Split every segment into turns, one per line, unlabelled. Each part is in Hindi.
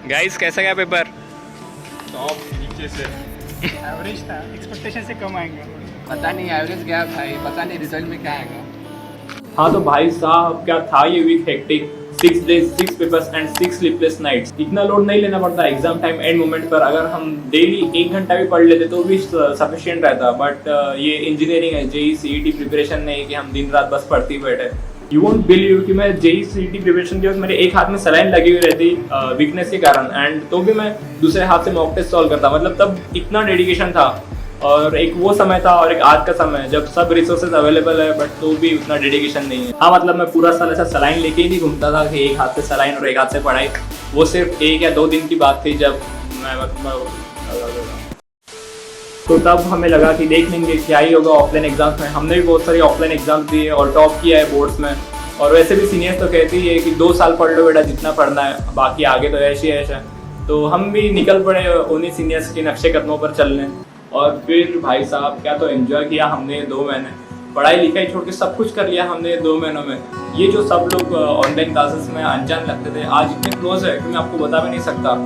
गाइस कैसा गया पेपर?
टॉप नीचे से
एवरेज था, एक्सपेक्टेशन से कम आएंगे।
पता नहीं एवरेज गया भाई, पता नहीं रिजल्ट में क्या आएगा।
हाँ तो भाई साहब क्या था ये week hectic, 6 days 6 papers and 6 sleepless nights. इतना लोड नहीं लेना पड़ता एग्जाम टाइम एंड मोमेंट पर। अगर हम डेली 1 घंटा भी पढ़ लेते तो भी सफिशिएंट रहता। बट ये इंजीनियरिंग है, जेई सीईटी प्रिपरेशन नहीं कि हम दिन रात बस पढ़ते ही बैठे। यू वोंट बिलीव कि मैं जेई सीईटी प्रिपरेशन के वक्त मेरे एक हाथ में सलाइन लगी हुई रहती वीकनेस के कारण, एंड तो भी मैं दूसरे हाथ से मॉक टेस्ट सॉल्व करता। मतलब तब इतना डेडिकेशन था। और एक वो समय था और एक आज का समय जब सब रिसोर्सेज अवेलेबल है बट तो भी उतना डेडिकेशन नहीं है। हाँ मतलब मैं पूरा साल ऐसा सलाइन लेके ही नहीं घूमता था कि एक हाथ से सलाइन और एक हाथ से पढ़ाई। वो सिर्फ 1 या 2 दिन की बात थी जब मैं तो तब हमें लगा कि देख लेंगे क्या ही होगा ऑफलाइन एग्जाम्स में। हमने भी बहुत सारी ऑफलाइन एग्जाम्स दिए और टॉप किया है बोर्ड्स में। और वैसे भी सीनियर्स तो कहती है कि 2 साल पढ़ लो बेटा जितना पढ़ना है, बाकी आगे तो ऐश ही ऐश है। तो हम भी निकल पड़े उन्हीं सीनियर्स के नक्शे कदमों पर चलने। और फिर भाई साहब क्या तो एंजॉय किया हमने 2 महीने। पढ़ाई लिखाई छोड़ के सब कुछ कर लिया हमने 2 महीनों में। ये जो सब लोग ऑनलाइन क्लासेस में अनजान लगते थे आज इतने क्लोज है कि मैं आपको बता भी नहीं सकता।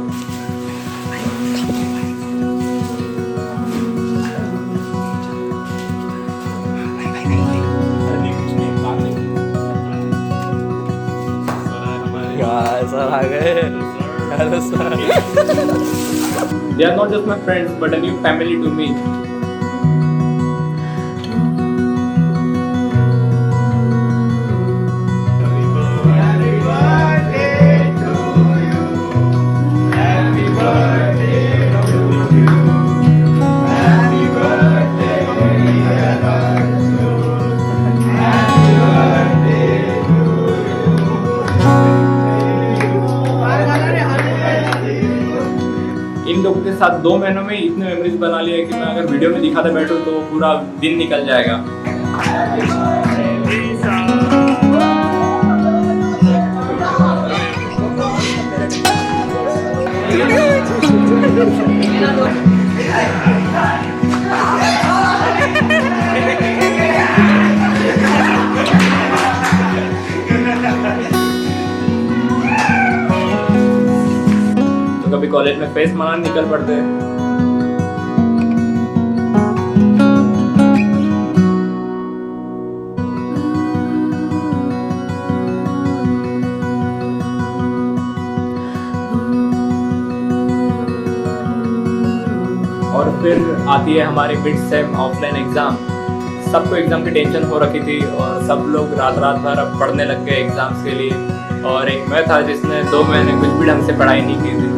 सर आ गए। Hello sir.
They are not just my friends but a new family to me. इन लोगों के साथ 2 महीनों में इतने मेमोरीज बना लिए कि मैं अगर वीडियो में दिखाते बैठूं तो पूरा दिन निकल जाएगा। तो कभी कॉलेज में फेस्ट मनाने निकल पड़ते हैं। और फिर आती है हमारी मिड सेम ऑफलाइन एग्जाम। सबको एग्जाम की टेंशन हो रखी थी और सब लोग रात रात भर अब पढ़ने लग गए एग्जाम्स के लिए। और एक मैं था जिसने 2 महीने कुछ भी ढंग से पढ़ाई नहीं की थी।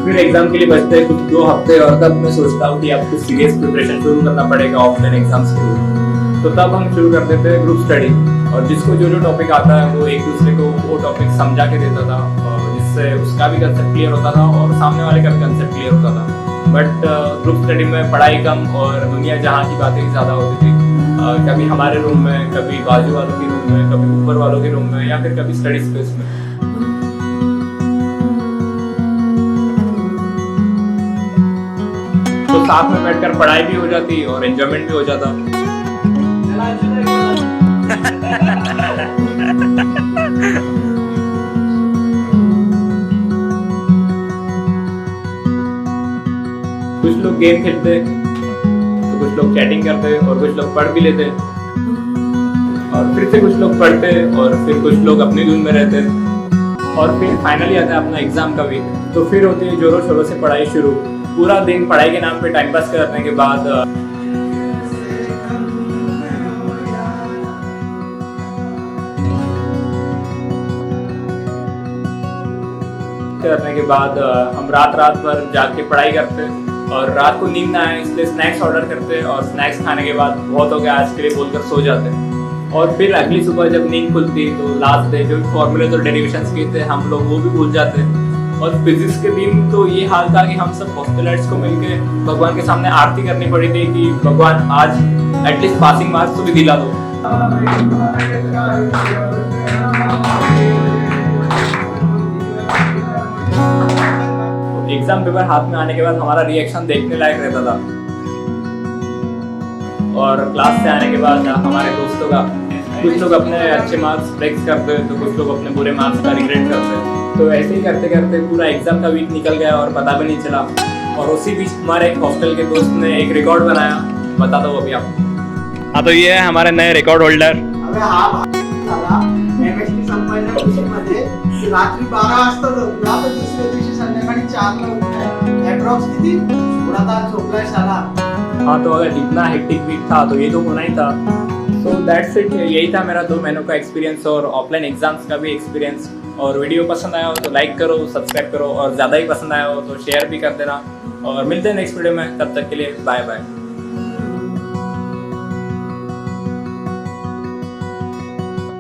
फिर एग्जाम के लिए बचते कुछ 2 हफ्ते और तब मैं सोचता हूँ कि अब कुछ सीरियस प्रिपरेशन शुरू करना पड़ेगा ऑफलाइन एग्जाम्स के लिए। तो तब हम शुरू कर देते ग्रुप स्टडी और जिसको जो जो टॉपिक आता है वो एक दूसरे को वो टॉपिक समझा के देता था, जिससे उसका भी कंसेप्ट क्लियर होता था और सामने वाले का भी कंसेप्ट क्लियर होता था। बट ग्रुप स्टडी में पढ़ाई कम और दुनिया जहाँ की बातें ज़्यादा होती थी। कभी हमारे रूम में, कभी बाजू वालों के रूम में, कभी ऊपर वालों के रूम में या फिर कभी स्टडी स्पेस में। तो साथ में बैठकर पढ़ाई भी हो जाती और एंजॉयमेंट भी हो जाता। कुछ लोग गेम खेलते तो कुछ लोग चैटिंग करते और कुछ लोग पढ़ भी लेते और फिर से कुछ लोग पढ़ते और फिर कुछ लोग अपनी धुन में रहते। और फिर फाइनली आता है अपना एग्जाम का वीक। तो फिर होती है जोरों शोरों से पढ़ाई शुरू। पूरा दिन पढ़ाई के नाम पे टाइम पास करने के बाद हम रात रात भर जाग के पढ़ाई करते और रात को नींद ना आए इसलिए स्नैक्स ऑर्डर करते और स्नैक्स खाने के बाद बहुत हो गया आज के लिए बोलकर सो जाते। और फिर अगली सुबह जब नींद खुलती तो लास्ट डे जो फॉर्मूले और डेरिवेशंस किए थे हम लोग वो भी भूल जाते। और फिजिक्स के दिन तो ये हाल था कि हम सब हॉस्टलाइट्स को मिलके भगवान के सामने आरती करनी पड़ी थी कि भगवान आज एटलीस्ट पासिंग मार्क्स तो भी दिला दो। एग्जाम पेपर हाथ में आने के बाद हमारा रिएक्शन देखने लायक रहता था। और क्लास से आने के बाद हमारे दोस्तों का कुछ लोग अपने अच्छे मार्क्स फ्लेक्स करते तो कुछ लोग अपने बुरे मार्क्स का रिग्रेट करते। तो ऐसे ही करते करते पूरा एग्ज़ाम का वीक निकल गया और पता भी नहीं चला। और उसी बीच हमारे एक हॉस्टल के दोस्त ने एक रिकॉर्ड बनाया, बता दो अभी आप। हाँ, तो ये है हमारे नए रिकॉर्ड होल्डर।
अबे हा झाला एमएसटी संपन्न खुशीमध्ये की रात्री 12 वाजता झोपला तर दुसऱ्या दिवशी संध्याकाळी 4 ला उठलाय. अप्रॉक्स किती 16 तास झोपलाय साला.
हाँ, तो अगर इतना हेक्टिक वीक था तो ये तो होना ही था। सो दैट्स इट, यही था मेरा 2 महीनों का एक्सपीरियंस और ऑफलाइन एग्जाम्स का भी एक्सपीरियंस। और वीडियो पसंद आया हो तो लाइक करो, सब्सक्राइब करो, और ज़्यादा ही पसंद आया हो तो शेयर भी कर देना। और मिलते हैं नेक्स्ट वीडियो में, तब तक के लिए बाय बाय।